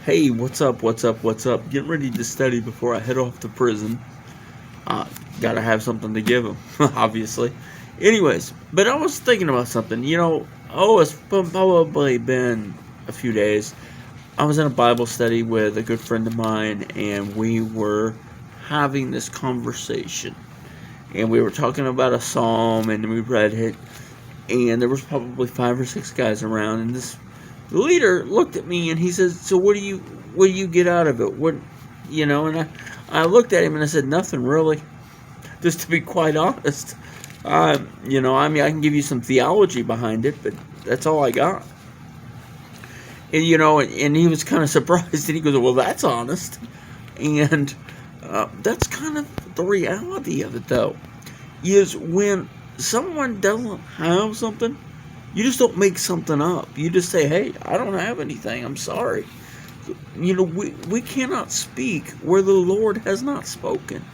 Hey, what's up? What's up? What's up? Getting ready to study before I head off to prison. Uh, Gotta have something to give them, obviously. Anyways, but I was thinking about something. It's probably been a few days. I was in a Bible study with a good friend of mine, and we were having this conversation. And we were talking about a psalm, and we read it, and there was probably 5 or 6 guys around, and this leader looked at me and he says, "So what do you get out of it? And I looked at him and I said, "Nothing really, just to be quite honest. I can give you some theology behind it, but that's all I got." And he was kind of surprised, and he goes, "Well, that's honest." And that's kind of the reality of it, though, is when someone doesn't have something, you just don't make something up. You just say, "Hey, I don't have anything. I'm sorry." We cannot speak where the Lord has not spoken.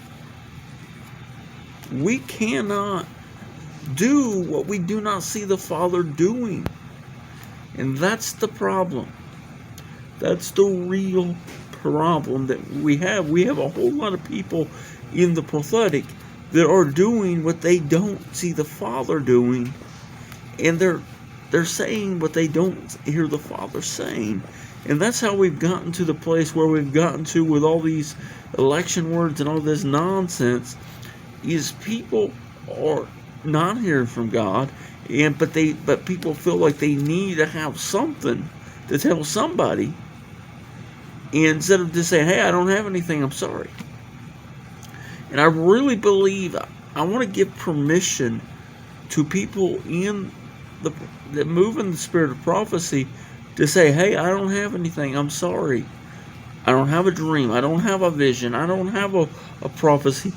We cannot do what we do not see the Father doing. And that's the problem. That's the real problem that we have. We have a whole lot of people in the prophetic that are doing what they don't see the Father doing. And they're saying what they don't hear the Father saying. And that's how we've gotten to the place where we've gotten to with all these election words and all this nonsense, is people are not hearing from God, but people feel like they need to have something to tell somebody, instead of just saying, "Hey, I don't have anything, I'm sorry." And I really believe I want to give permission to people that move in the spirit of prophecy to say, "Hey, I don't have anything, I'm sorry. I don't have a dream, I don't have a vision, I don't have a prophecy.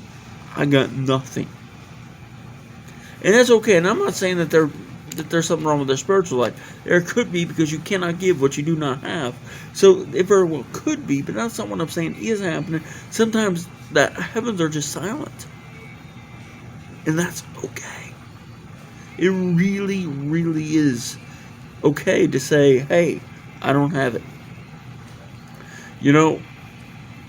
I got nothing." And that's okay. And I'm not saying that there's something wrong with their spiritual life. There could be, because you cannot give what you do not have. So it very well could be, but that's not what I'm saying is happening. Sometimes the heavens are just silent. And that's okay. It really, really is okay to say, "Hey, I don't have it."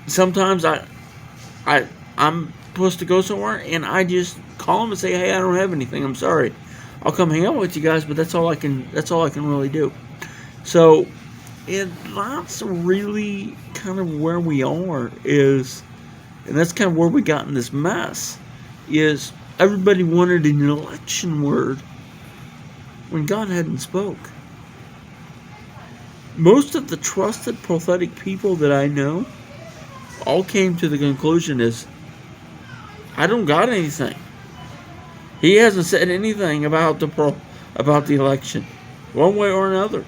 Sometimes I'm supposed to go somewhere, and I just call them and say, "Hey, I don't have anything, I'm sorry. I'll come hang out with you guys, but that's all I can really do." So, and that's really kind of where we are, and that's kind of where we got in this mess, is everybody wanted an election word when God hadn't spoke. Most of the trusted prophetic people that I know all came to the conclusion is, "I don't got anything. He hasn't said anything about the election, one way or another.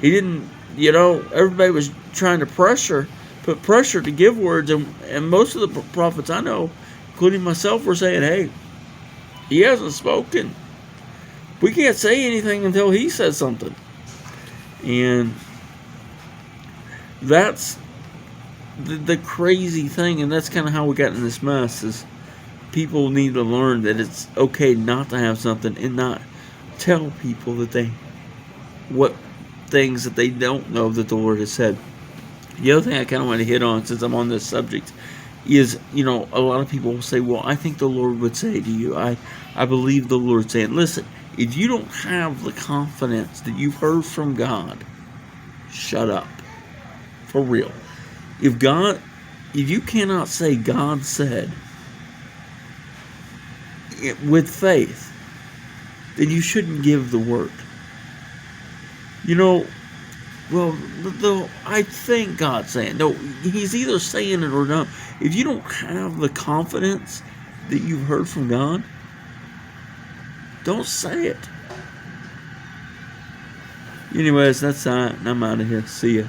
He didn't. Everybody was trying to put pressure to give words, and most of the prophets I know, including myself, were saying, "Hey, he hasn't spoken. We can't say anything until he says something." And that's the crazy thing, and that's kind of how we got in this mess, is people need to learn that it's okay not to have something, and not tell people what things that they don't know that the Lord has said. The other thing I kind of want to hit on, since I'm on this subject, is, a lot of people will say, "Well, I think the Lord would say to you, I believe the Lord saying." Listen, if you don't have the confidence that you've heard from God, shut up. For real. If you cannot say God said with faith, then you shouldn't give the word. Well, I think God's saying. No, He's either saying it or not. If you don't have the confidence that you've heard from God, don't say it. Anyways, that's that. I'm out of here. See ya.